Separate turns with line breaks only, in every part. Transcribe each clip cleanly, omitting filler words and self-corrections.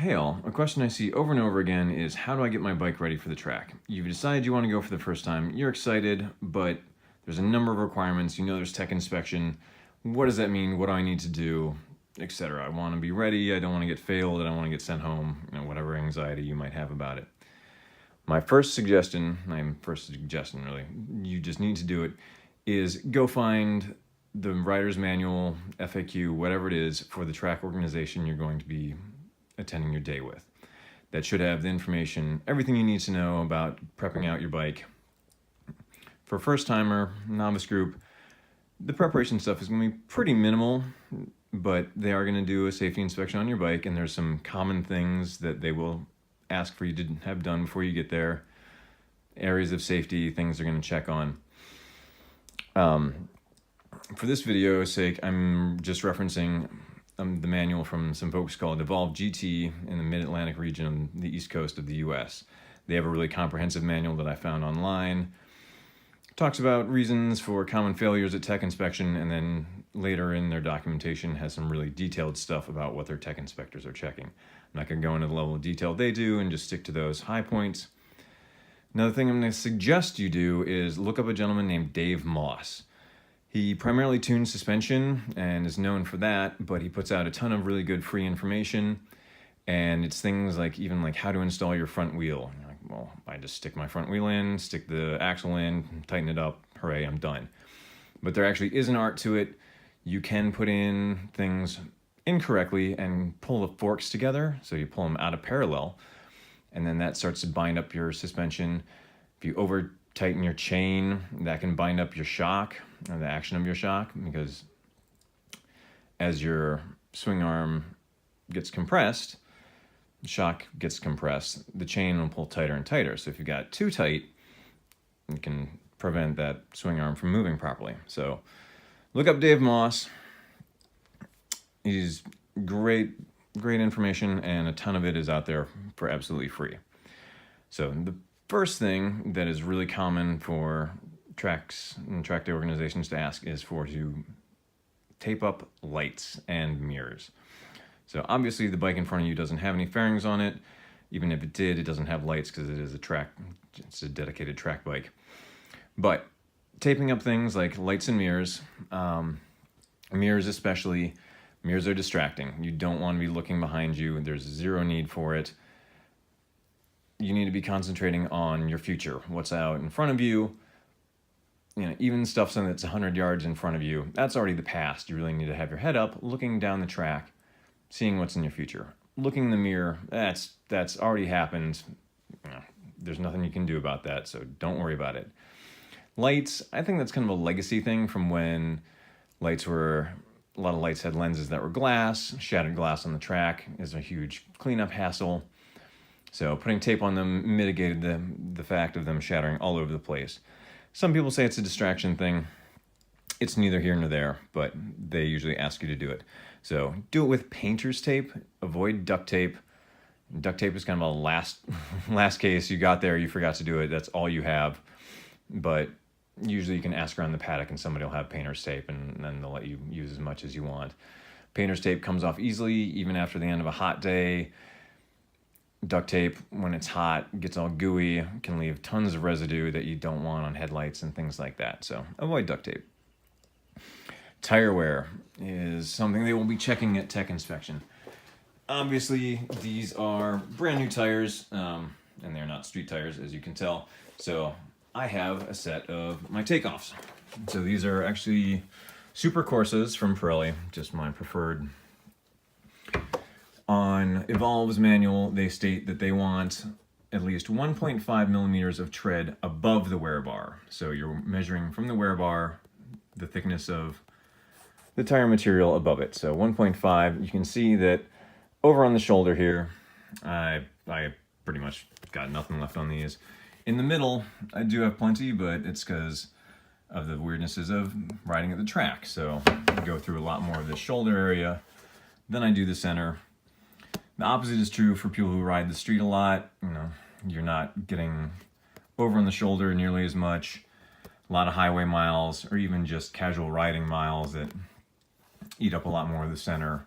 Hey all, a question I see over and over again is how do I get my bike ready for the track? You've decided you want to go for the first time, you're excited, but there's a number of requirements, you know there's tech inspection, what does that mean, what do I need to do, etc. I want to be ready, I don't want to get failed, I don't want to get sent home, whatever anxiety you might have about it. My first suggestion really, you just need to do it, is go find the rider's manual, FAQ, whatever it is, for the track organization you're going to be attending your day with. That should have the information, everything you need to know about prepping out your bike. For a first timer, novice group, the preparation stuff is going to be pretty minimal, but they are going to do a safety inspection on your bike, and there's some common things that they will ask for you to have done before you get there. Areas of safety, things they're going to check on. For this video's sake, I'm just referencing the manual from some folks called EvolveGT in the Mid-Atlantic region on the East Coast of the US. They have a really comprehensive manual that I found online. It talks about reasons for common failures at tech inspection, and then later in their documentation has some really detailed stuff about what their tech inspectors are checking. I'm not going to go into the level of detail they do and just stick to those high points. Another thing I'm going to suggest you do is look up a gentleman named Dave Moss. He primarily tunes suspension and is known for that, but he puts out a ton of really good free information, and it's things like even like how to install your front wheel. You're like, well, I just stick my front wheel in, stick the axle in, tighten it up, hooray, I'm done. But there actually is an art to it. You can put in things incorrectly and pull the forks together, so you pull them out of parallel, and then that starts to bind up your suspension. If you over tighten your chain, that can bind up your shock, or the action of your shock, because as your swing arm gets compressed, the shock gets compressed, the chain will pull tighter and tighter. So if you got too tight, you can prevent that swing arm from moving properly. So look up Dave Moss. He's great information, and a ton of it is out there for absolutely free. So the first thing that is really common for tracks and track day organizations to ask is to tape up lights and mirrors. So obviously the bike in front of you doesn't have any fairings on it. Even if it did, it doesn't have lights because it's a dedicated track bike. But taping up things like lights and mirrors, mirrors especially, mirrors are distracting. You don't want to be looking behind you. There's zero need for it. You need to be concentrating on your future, what's out in front of you. Even stuff that's 100 yards in front of you, that's already the past. You really need to have your head up, looking down the track, seeing what's in your future. Looking in the mirror, that's already happened. There's nothing you can do about that, so don't worry about it. Lights, I think that's kind of a legacy thing from when a lot of lights had lenses that were glass. Shattered glass on the track is a huge cleanup hassle. So putting tape on them mitigated the fact of them shattering all over the place. Some people say it's a distraction thing. It's neither here nor there, but they usually ask you to do it. So do it with painter's tape. Avoid duct tape. Duct tape is kind of a last case. You got there, you forgot to do it. That's all you have. But usually you can ask around the paddock and somebody will have painter's tape, and then they'll let you use as much as you want. Painter's tape comes off easily, even after the end of a hot day. Duct tape, when it's hot, gets all gooey, can leave tons of residue that you don't want on headlights and things like that. So avoid duct tape. Tire wear is something they will be checking at tech inspection. Obviously, these are brand new tires, and they're not street tires, as you can tell. So I have a set of my takeoffs. So these are actually Super Corsas from Pirelli, just my preferred. On Evolve's manual, they state that they want at least 1.5 millimeters of tread above the wear bar. So you're measuring from the wear bar the thickness of the tire material above it. So 1.5, you can see that over on the shoulder here, I pretty much got nothing left on these. In the middle, I do have plenty, but it's because of the weirdnesses of riding at the track. So I go through a lot more of the shoulder area than I do the center. The opposite is true for people who ride the street a lot. You're not getting over on the shoulder nearly as much. A lot of highway miles, or even just casual riding miles that eat up a lot more of the center.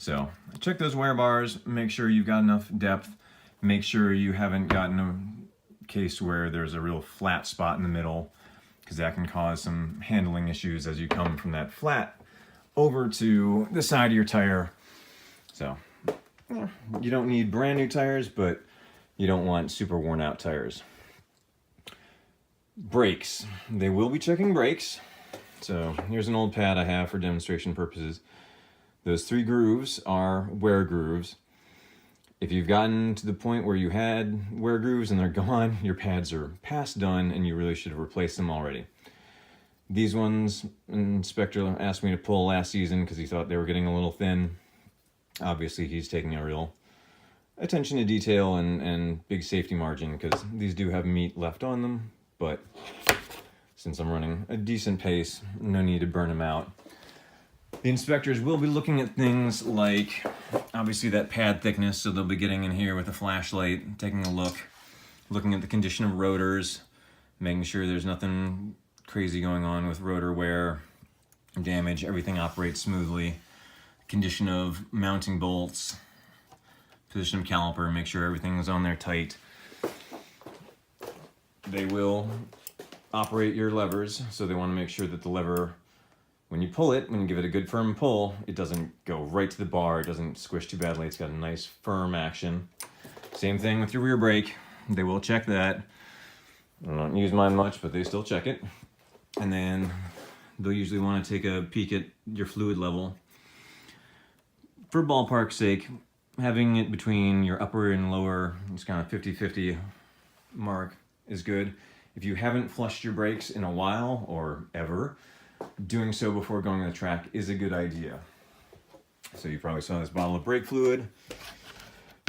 So check those wear bars, make sure you've got enough depth, make sure you haven't gotten a case where there's a real flat spot in the middle, because that can cause some handling issues as you come from that flat over to the side of your tire. So you don't need brand new tires, but you don't want super worn out tires. Brakes. They will be checking brakes. So here's an old pad I have for demonstration purposes. Those 3 grooves are wear grooves. If you've gotten to the point where you had wear grooves and they're gone, your pads are past done and you really should have replaced them already. These ones, an inspector asked me to pull last season because he thought they were getting a little thin. Obviously he's taking a real attention to detail and big safety margin, because these do have meat left on them, but since I'm running a decent pace, no need to burn them out. The inspectors will be looking at things like, obviously, that pad thickness, so they'll be getting in here with a flashlight, taking a look, looking at the condition of rotors, making sure there's nothing crazy going on with rotor wear, damage, everything operates smoothly, condition of mounting bolts, position of caliper, make sure everything is on there tight. They will operate your levers, so they want to make sure that the lever, when you pull it, when you give it a good firm pull, it doesn't go right to the bar, it doesn't squish too badly, it's got a nice firm action. Same thing with your rear brake, they will check that. I don't use mine much, but they still check it. And then they'll usually want to take a peek at your fluid level. For ballpark's sake, having it between your upper and lower, it's kind of 50-50 mark, is good. If you haven't flushed your brakes in a while or ever, doing so before going to the track is a good idea. So you probably saw this bottle of brake fluid.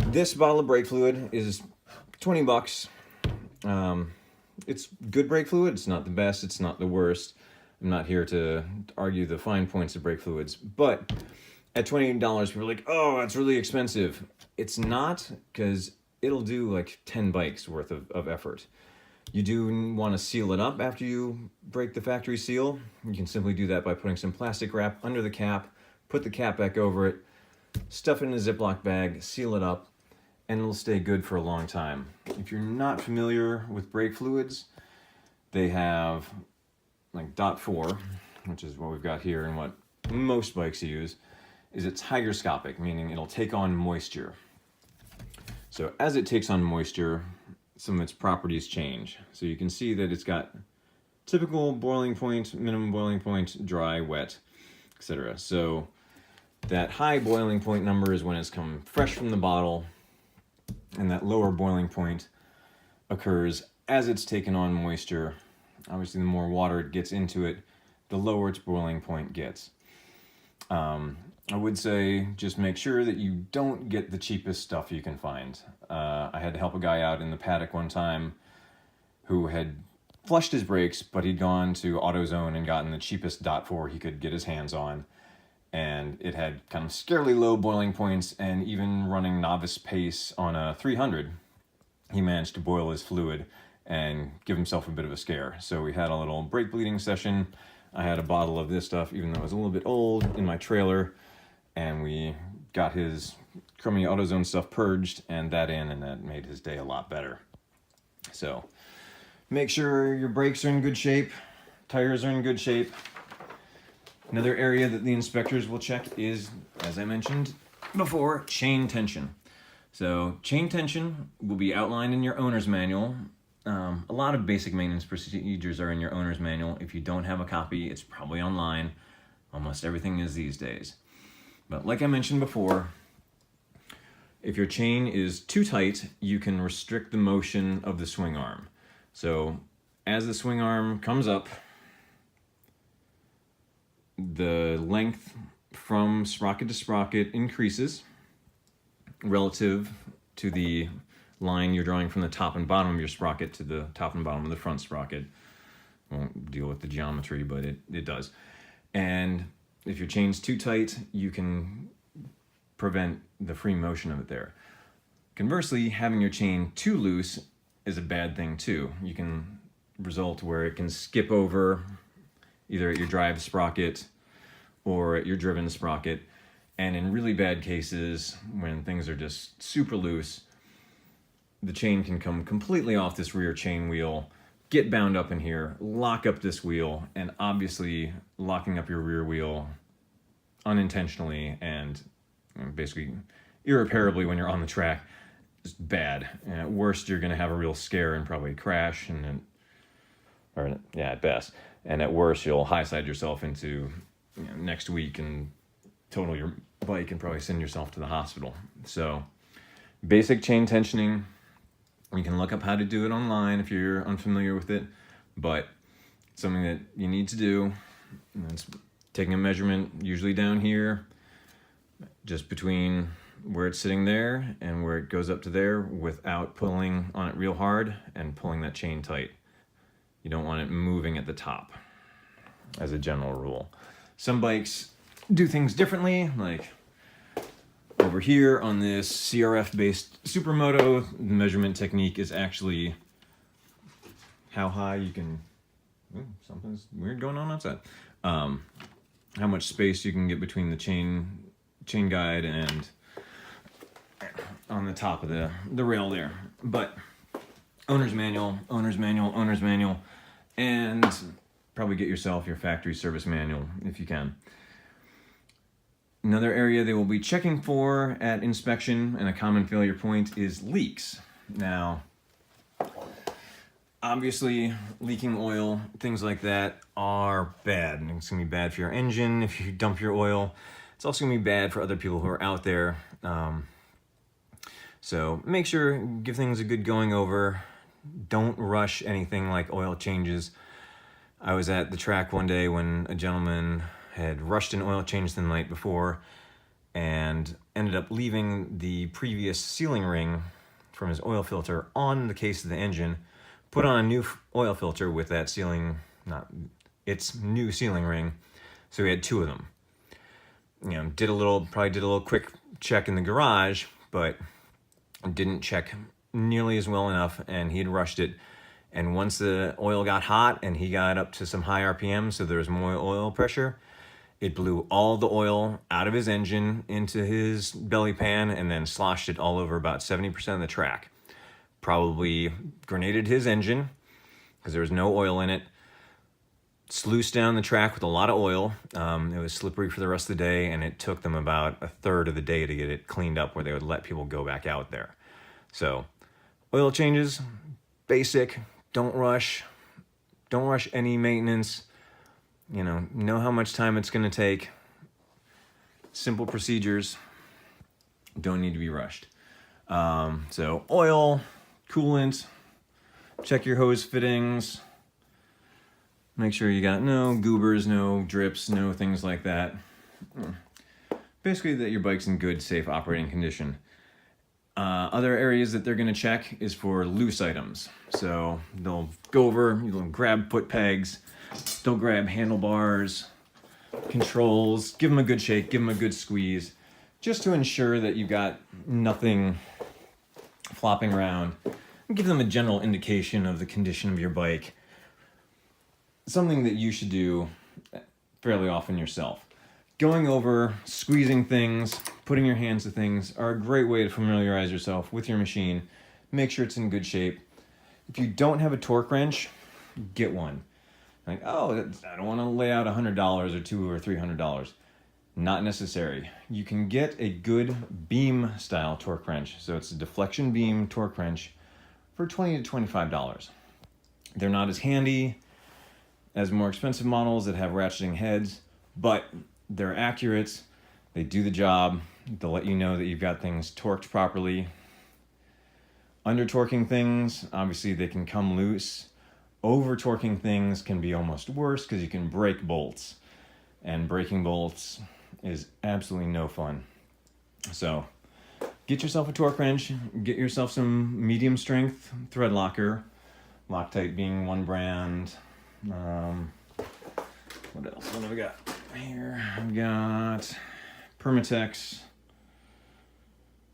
This bottle of brake fluid is 20 bucks. It's good brake fluid. It's not the best. It's not the worst. I'm not here to argue the fine points of brake fluids, but at $28, people are like, oh, that's really expensive. It's not, because it'll do like 10 bikes worth of effort. You do want to seal it up after you break the factory seal. You can simply do that by putting some plastic wrap under the cap, put the cap back over it, stuff it in a Ziploc bag, seal it up, and it'll stay good for a long time. If you're not familiar with brake fluids, they have like .4, which is what we've got here and what most bikes use, is it's hygroscopic, meaning it'll take on moisture. So as it takes on moisture, some of its properties change. So you can see that it's got typical boiling point, minimum boiling point, dry, wet, etc. So that high boiling point number is when it's come fresh from the bottle, and that lower boiling point occurs as it's taken on moisture. Obviously, the more water it gets into it, the lower its boiling point gets. I would say just make sure that you don't get the cheapest stuff you can find. I had to help a guy out in the paddock one time who had flushed his brakes, but he'd gone to AutoZone and gotten the cheapest .4 he could get his hands on. And it had kind of scarily low boiling points, and even running novice pace on a 300, he managed to boil his fluid and give himself a bit of a scare. So we had a little brake bleeding session. I had a bottle of this stuff, even though it was a little bit old, in my trailer, and we got his crummy AutoZone stuff purged and that made his day a lot better. So make sure your brakes are in good shape, tires are in good shape. Another area that the inspectors will check is, as I mentioned before, chain tension. So chain tension will be outlined in your owner's manual. A lot of basic maintenance procedures are in your owner's manual. If you don't have a copy, it's probably online. Almost everything is these days. But like I mentioned before, if your chain is too tight, you can restrict the motion of the swing arm. So as the swing arm comes up, the length from sprocket to sprocket increases relative to the line you're drawing from the top and bottom of your sprocket to the top and bottom of the front sprocket. Won't deal with the geometry, but it does. And if your chain's too tight, you can prevent the free motion of it there. Conversely, having your chain too loose is a bad thing too. You can result where it can skip over either at your drive sprocket or at your driven sprocket, And in really bad cases, when things are just super loose, the chain can come completely off this rear chain wheel, get bound up in here, lock up this wheel, and obviously locking up your rear wheel unintentionally and basically irreparably when you're on the track is bad. And at worst, you're going to have a real scare and probably crash, and then, or yeah, at best. And at worst, you'll high-side yourself into next week and total your bike and probably send yourself to the hospital. So basic chain tensioning, you can look up how to do it online if you're unfamiliar with it, but it's something that you need to do. And it's taking a measurement, usually down here, just between where it's sitting there and where it goes up to there, without pulling on it real hard and pulling that chain tight. You don't want it moving at the top, as a general rule. Some bikes do things differently, like over here on this CRF-based Supermoto, the measurement technique is actually how high you can... something's weird going on outside. How much space you can get between the chain guide and on the top of the rail there. But owner's manual, and probably get yourself your factory service manual if you can. Another area they will be checking for at inspection, and a common failure point, is leaks. Now, obviously, leaking oil, things like that are bad. And it's going to be bad for your engine if you dump your oil. It's also going to be bad for other people who are out there. So make sure, give things a good going over. Don't rush anything like oil changes. I was at the track one day when a gentleman had rushed an oil change the night before and ended up leaving the previous sealing ring from his oil filter on the case of the engine, put on a new oil filter with that sealing, its new sealing ring, so he had two of them. Probably did a little quick check in the garage, but didn't check nearly as well enough, and he had rushed it. And once the oil got hot and he got up to some high RPM, so there was more oil pressure, it blew all the oil out of his engine into his belly pan and then sloshed it all over about 70% of the track. Probably grenaded his engine because there was no oil in it. Sluiced down the track with a lot of oil. It was slippery for the rest of the day, and it took them about a third of the day to get it cleaned up where they would let people go back out there. So, oil changes, basic, don't rush any maintenance. Know how much time it's going to take. Simple procedures don't need to be rushed. So oil, coolant, check your hose fittings. Make sure you got no goobers, no drips, no things like that. Basically that your bike's in good, safe operating condition. Other areas that they're going to check is for loose items. So they'll go over, you'll grab foot pegs, they'll grab handlebars, controls, give them a good shake, give them a good squeeze, just to ensure that you've got nothing flopping around, and give them a general indication of the condition of your bike. Something that you should do fairly often yourself. Going over, squeezing things, putting your hands to things are a great way to familiarize yourself with your machine. Make sure it's in good shape. If you don't have a torque wrench, get one. I don't want to lay out $100 or $200 or $300. Not necessary. You can get a good beam style torque wrench. So it's a deflection beam torque wrench for $20 to $25. They're not as handy as more expensive models that have ratcheting heads, but they're accurate. They do the job. They'll let you know that you've got things torqued properly. Under torquing things, obviously they can come loose. Over torquing things can be almost worse because you can break bolts, and breaking bolts is absolutely no fun. So get yourself a torque wrench, get yourself some medium strength thread locker, Loctite being one brand. What else? What do we got here? I've got Permatex.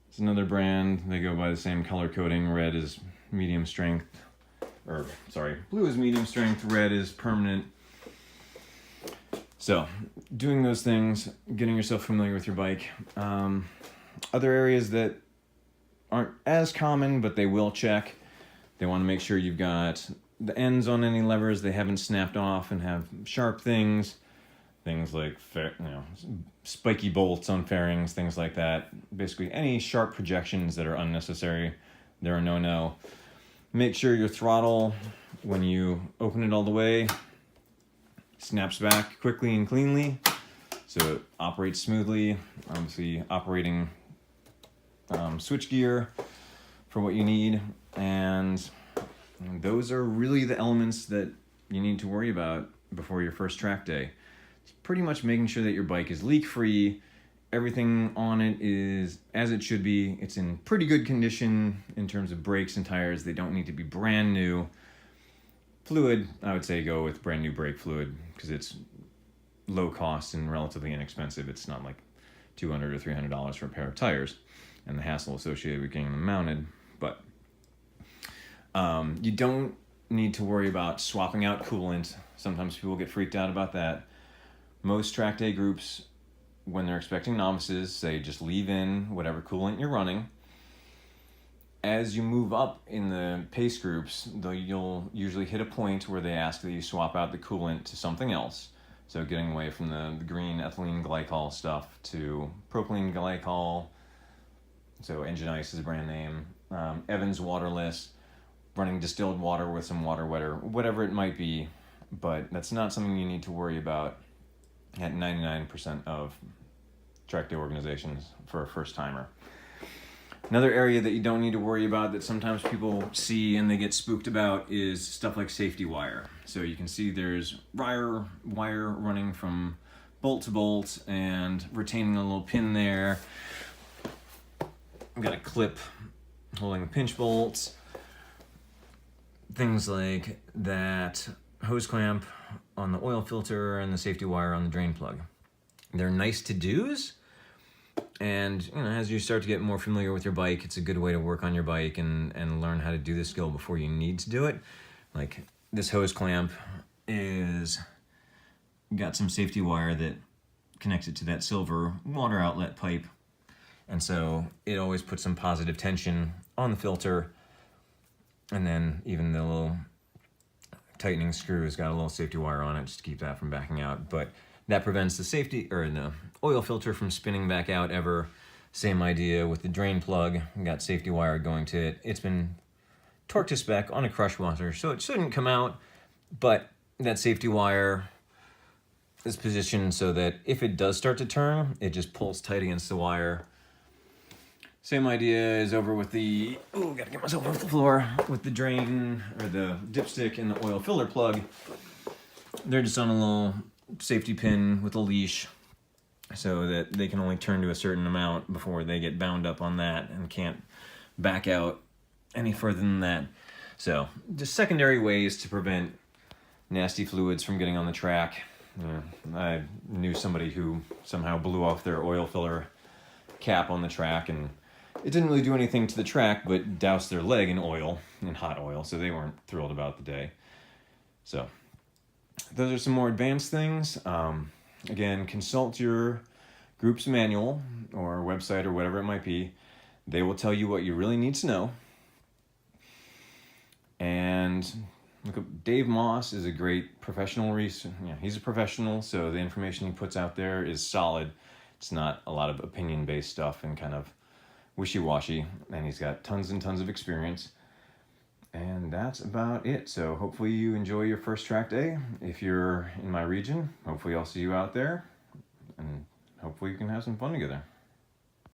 It's another brand. They go by the same color coding. Red is medium strength. Blue is medium strength. Red is permanent. So doing those things, getting yourself familiar with your bike. Other areas that aren't as common, but they will check. They want to make sure you've got the ends on any levers they haven't snapped off and have sharp things. Things like spiky bolts on fairings, things like that. Basically any sharp projections that are unnecessary, they're a no-no. Make sure your throttle, when you open it all the way, snaps back quickly and cleanly so it operates smoothly. Obviously operating switch gear for what you need, and those are really the elements that you need to worry about before your first track day. It's pretty much making sure that your bike is leak-free, everything on it is as it should be, it's in pretty good condition in terms of brakes and tires. They don't need to be brand new. Fluid, I would say go with brand new brake fluid because it's low cost and relatively inexpensive. It's not like $200 or $300 for a pair of tires and the hassle associated with getting them mounted. But you don't need to worry about swapping out coolant. Sometimes people get freaked out about that. Most track day groups, when they're expecting novices, say just leave in whatever coolant you're running. As you move up in the pace groups, though, you'll usually hit a point where they ask that you swap out the coolant to something else. So getting away from the green ethylene glycol stuff to propylene glycol. So Engine Ice is a brand name. Evans waterless, running distilled water with some water wetter, whatever it might be. But that's not something you need to worry about at 99% of track day organizations for a first timer. Another area that you don't need to worry about that sometimes people see and they get spooked about is stuff like safety wire. So you can see there's wire running from bolt to bolt and retaining a little pin there. I've got a clip holding pinch bolts. Things like that hose clamp on the oil filter and the safety wire on the drain plug. They're nice to-dos. And as you start to get more familiar with your bike, it's a good way to work on your bike and learn how to do this skill before you need to do it. Like this hose clamp is got some safety wire that connects it to that silver water outlet pipe. And so it always puts some positive tension on the filter. And then even the little tightening screw has got a little safety wire on it just to keep that from backing out. But that prevents the safety or the oil filter from spinning back out ever. Same idea with the drain plug. We've got safety wire going to it. It's been torqued to spec on a crush washer, so it shouldn't come out, but that safety wire is positioned so that if it does start to turn, it just pulls tight against the wire. Same idea is over with the, gotta get myself off the floor, with the drain or the dipstick and the oil filler plug. They're just on a little safety pin with a leash so that they can only turn to a certain amount before they get bound up on that and can't back out any further than that. So just secondary ways to prevent nasty fluids from getting on the track. I knew somebody who somehow blew off their oil filler cap on the track, and it didn't really do anything to the track but doused their leg in hot oil, so they weren't thrilled about the day. So those are some more advanced things. Again, consult your group's manual or website or whatever it might be. They will tell you what you really need to know. And look up Dave Moss is a great professional researcher. He's a professional, so the information he puts out there is solid. It's not a lot of opinion-based stuff and kind of wishy-washy, and he's got tons and tons of experience. And that's about it. So hopefully you enjoy your first track day. If you're in my region, hopefully I'll see you out there, and hopefully you can have some fun together.